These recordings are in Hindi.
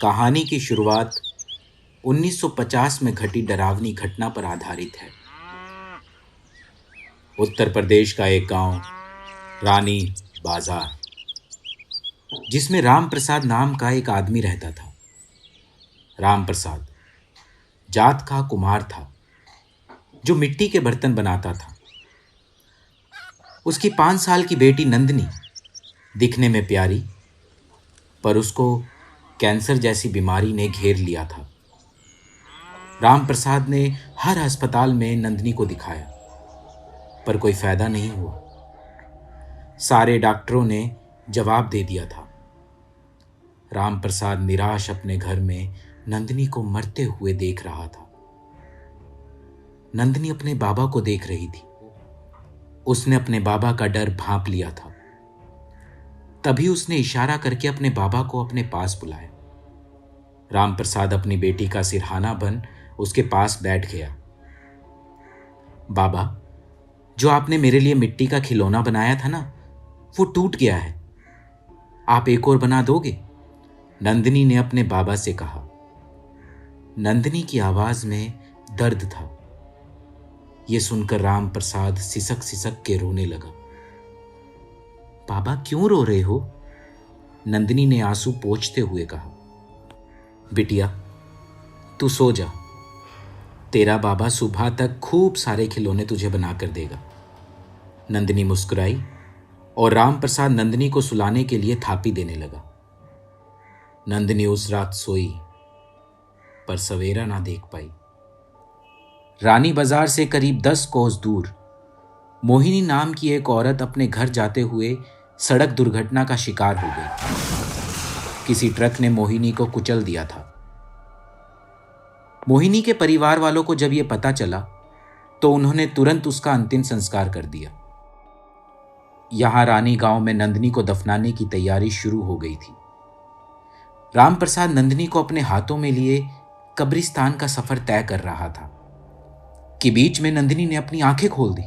कहानी की शुरुआत 1950 में घटी डरावनी घटना पर आधारित है। उत्तर प्रदेश का एक गांव रानी बाजार, जिसमें राम प्रसाद नाम का एक आदमी रहता था। राम प्रसाद जात का कुम्हार था जो मिट्टी के बर्तन बनाता था। उसकी 5 साल की बेटी नंदनी दिखने में प्यारी, पर उसको कैंसर जैसी बीमारी ने घेर लिया था। राम प्रसाद ने हर अस्पताल में नंदनी को दिखाया, पर कोई फायदा नहीं हुआ। सारे डॉक्टरों ने जवाब दे दिया था। राम प्रसाद निराश अपने घर में नंदनी को मरते हुए देख रहा था। नंदनी अपने बाबा को देख रही थी। उसने अपने बाबा का डर भांप लिया था। तभी उसने इशारा करके अपने बाबा को अपने पास बुलाया। राम प्रसाद अपनी बेटी का सिरहाना बन उसके पास बैठ गया। बाबा, जो आपने मेरे लिए मिट्टी का खिलौना बनाया था ना, वो टूट गया है। आप एक और बना दोगे? नंदनी ने अपने बाबा से कहा। नंदनी की आवाज में दर्द था। यह सुनकर राम प्रसाद सिसक सिसक के रोने लगा। बाबा, क्यों रो रहे हो? नंदनी ने आंसू पोंछते हुए कहा। बिटिया, तू सो जा। तेरा बाबा सुबह तक खूब सारे खिलौने तुझे बनाकर देगा। नंदनी मुस्कुराई और राम प्रसाद नंदनी को सुलाने के लिए थापी देने लगा। नंदनी उस रात सोई, पर सवेरा ना देख पाई। रानी बाजार से करीब 10 कोस दूर मोहिनी नाम की एक औरत अपने घर जाते हुए सड़क दुर्घटना का शिकार हो गई। किसी ट्रक ने मोहिनी को कुचल दिया था। मोहिनी के परिवार वालों को जब यह पता चला तो उन्होंने तुरंत उसका अंतिम संस्कार कर दिया। यहां रानी गांव में नंदनी को दफनाने की तैयारी शुरू हो गई थी। राम प्रसाद नंदनी को अपने हाथों में लिए कब्रिस्तान का सफर तय कर रहा था कि बीच में नंदनी ने अपनी आंखें खोल दी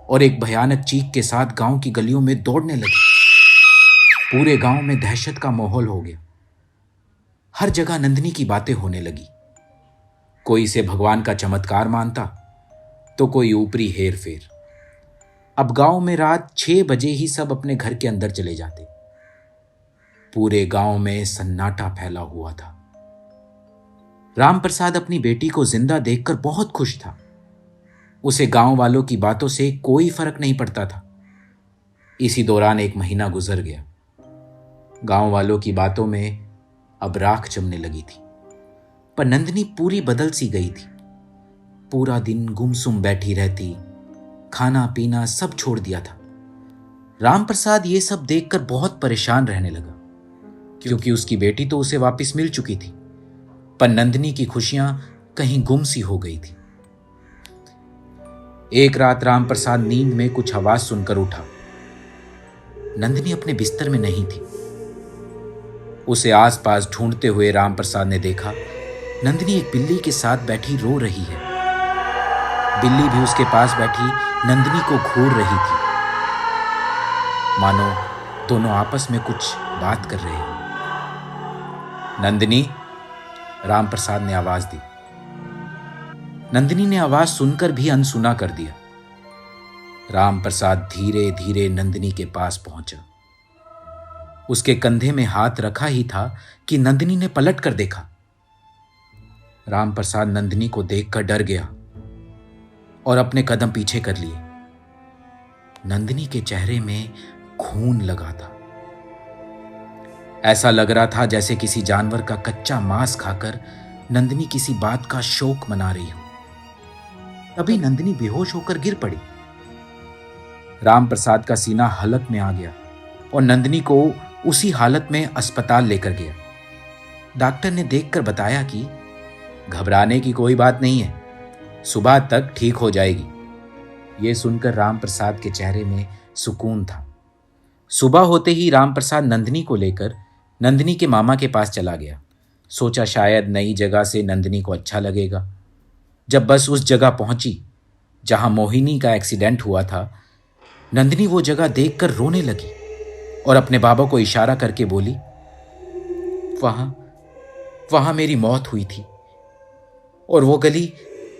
और एक भयानक चीख के साथ गांव की गलियों में दौड़ने लगी। पूरे गांव में दहशत का माहौल हो गया। हर जगह नंदनी की बातें होने लगी। कोई इसे भगवान का चमत्कार मानता तो कोई ऊपरी हेर फेर। अब गांव में रात 6 बजे ही सब अपने घर के अंदर चले जाते। पूरे गांव में सन्नाटा फैला हुआ था। राम प्रसाद अपनी बेटी को जिंदा देखकर बहुत खुश था। उसे गांव वालों की बातों से कोई फर्क नहीं पड़ता था। इसी दौरान 1 महीना गुजर गया। गांव वालों की बातों में अब राख जमने लगी थी, पर नंदनी पूरी बदल सी गई थी। पूरा दिन गुमसुम बैठी रहती, खाना पीना सब छोड़ दिया था। राम प्रसाद ये सब देखकर बहुत परेशान रहने लगा, क्योंकि उसकी बेटी तो उसे वापस मिल चुकी थी, पर नंदनी की खुशियां कहीं गुम सी हो गई थी। एक रात राम प्रसाद नींद में कुछ आवाज सुनकर उठा। नंदनी अपने बिस्तर में नहीं थी। उसे आसपास ढूंढते हुए राम प्रसाद ने देखा नंदनी एक बिल्ली के साथ बैठी रो रही है। बिल्ली भी उसके पास बैठी नंदनी को घूर रही थी, मानो दोनों आपस में कुछ बात कर रहे हो। नंदनी, राम प्रसाद ने आवाज दी। नंदनी ने आवाज सुनकर भी अनसुना कर दिया। राम प्रसाद धीरे धीरे नंदनी के पास पहुंचा। उसके कंधे में हाथ रखा ही था कि नंदनी ने पलट कर देखा। राम प्रसाद नंदनी को देखकर डर गया और अपने कदम पीछे कर लिए। नंदनी के चेहरे में खून लगा था। ऐसा लग रहा था जैसे किसी जानवर का कच्चा मांस खाकर नंदनी किसी बात का शोक मना रही हो। तभी नंदनी बेहोश होकर गिर पड़ी। राम प्रसाद का सीना हलक में आ गया और नंदनी को उसी हालत में अस्पताल लेकर गया। डॉक्टर ने देखकर बताया कि घबराने की कोई बात नहीं है, सुबह तक ठीक हो जाएगी। यह सुनकर राम प्रसाद के चेहरे में सुकून था। सुबह होते ही राम प्रसाद नंदनी को लेकर नंदनी के मामा के पास चला गया। सोचा शायद नई जगह से नंदनी को अच्छा लगेगा। जब बस उस जगह पहुंची जहां मोहिनी का एक्सीडेंट हुआ था, नंदनी वो जगह देखकर रोने लगी और अपने बाबा को इशारा करके बोली, वहां मेरी मौत हुई थी और वो गली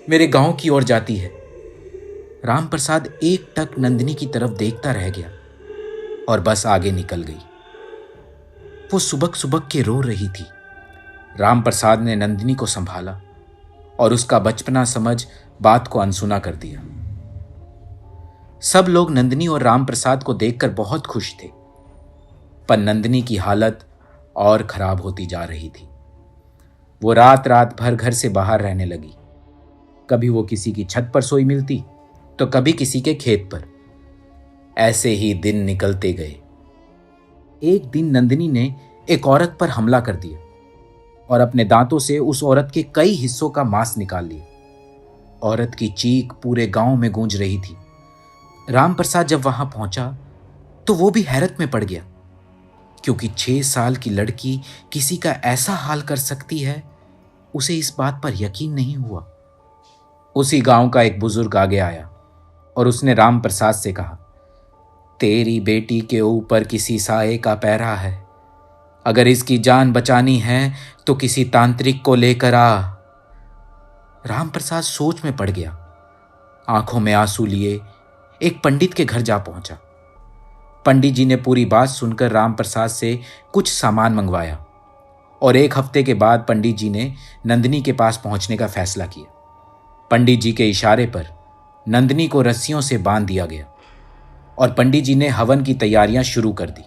मेरे गांव की ओर जाती है। रामप्रसाद एक टक नंदिनी की तरफ देखता रह गया और बस आगे निकल गई। वो सुबक सुबक के रो रही थी। रामप्रसाद ने नंदिनी को संभाला और उसका बचपना समझ बात को अनसुना कर दिया। सब लोग नंदिनी और रामप्रसाद को देखकर बहुत खुश थे, पर नंदिनी की हालत और खराब होती जा रही थी। वो रात रात भर घर से बाहर रहने लगी। कभी वो किसी की छत पर सोई मिलती तो कभी किसी के खेत पर। ऐसे ही दिन निकलते गए। एक दिन नंदिनी ने एक औरत पर हमला कर दिया और अपने दांतों से उस औरत के कई हिस्सों का मांस निकाल लिया। औरत की चीख पूरे गांव में गूंज रही थी। रामप्रसाद जब वहां पहुंचा तो वो भी हैरत में पड़ गया, क्योंकि 6 साल की लड़की किसी का ऐसा हाल कर सकती है, उसे इस बात पर यकीन नहीं हुआ। उसी गांव का एक बुजुर्ग आगे आया और उसने रामप्रसाद से कहा, तेरी बेटी के ऊपर किसी साये का पैरा है। अगर इसकी जान बचानी है तो किसी तांत्रिक को लेकर आ। रामप्रसाद सोच में पड़ गया। आंखों में आंसू लिए एक पंडित के घर जा पहुंचा। पंडित जी ने पूरी बात सुनकर रामप्रसाद से कुछ सामान मंगवाया और 1 हफ्ते के बाद पंडित जी ने नंदिनी के पास पहुंचने का फैसला किया। पंडित जी के इशारे पर नंदिनी को रस्सियों से बांध दिया गया और पंडित जी ने हवन की तैयारियां शुरू कर दी।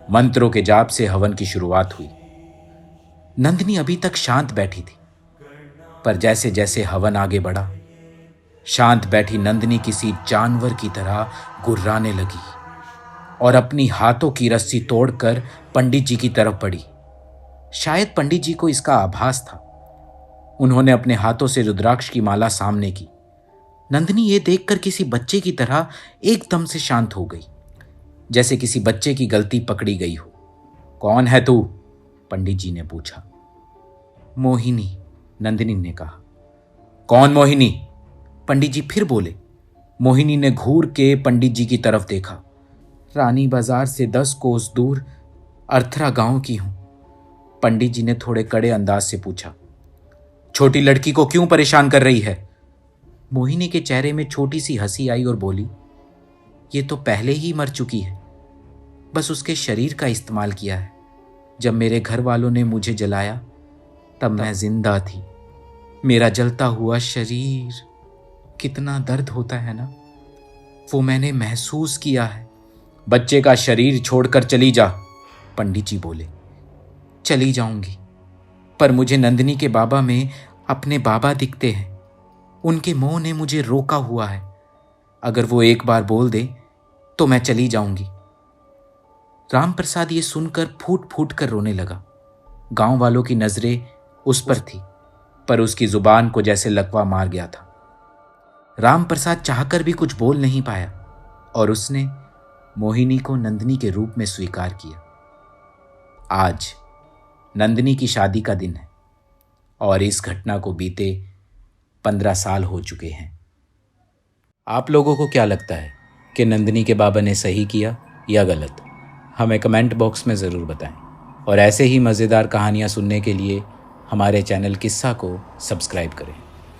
मंत्रों के जाप से हवन की शुरुआत हुई। नंदिनी अभी तक शांत बैठी थी, पर जैसे जैसे हवन आगे बढ़ा, शांत बैठी नंदिनी किसी जानवर की तरह गुर्राने लगी और अपनी हाथों की रस्सी तोड़कर पंडित जी की तरफ बढ़ी। शायद पंडित जी को इसका आभास था। उन्होंने अपने हाथों से रुद्राक्ष की माला सामने की। नंदिनी ये देखकर किसी बच्चे की तरह एकदम से शांत हो गई, जैसे किसी बच्चे की गलती पकड़ी गई हो। कौन है तू? पंडित जी ने पूछा। मोहिनी, नंदिनी ने कहा। कौन मोहिनी? पंडित जी फिर बोले। मोहिनी ने घूर के पंडित जी की तरफ देखा। रानी बाजार से 10 कोस दूर अर्थरा गांव की हूं। पंडित जी ने थोड़े कड़े अंदाज से पूछा। छोटी लड़की को क्यों परेशान कर रही है? मोहिनी के चेहरे में छोटी सी हंसी आई और बोली, ये तो पहले ही मर चुकी है, बस उसके शरीर का इस्तेमाल किया है। जब मेरे घर वालों ने मुझे जलाया तब मैं जिंदा थी। मेरा जलता हुआ शरीर, कितना दर्द होता है ना, वो मैंने महसूस किया है। बच्चे का शरीर छोड़कर चली जा, पंडित जी बोले। चली जाऊंगी, पर मुझे नंदिनी के बाबा में अपने बाबा दिखते हैं। उनके मोह ने मुझे रोका हुआ है। अगर वो एक बार बोल दे तो मैं चली जाऊंगी। रामप्रसाद ये सुनकर फूट फूट कर रोने लगा। गांव वालों की नजरें उस पर थी, पर उसकी जुबान को जैसे लकवा मार गया था। रामप्रसाद चाहकर भी कुछ बोल नहीं पाया और उसने मोहिनी को नंदिनी के रूप में स्वीकार किया। आज नंदिनी की शादी का दिन है और इस घटना को बीते 15 साल हो चुके हैं। आप लोगों को क्या लगता है कि नंदिनी के बाबा ने सही किया या गलत? हमें कमेंट बॉक्स में ज़रूर बताएं और ऐसे ही मज़ेदार कहानियाँ सुनने के लिए हमारे चैनल किस्सा को सब्सक्राइब करें।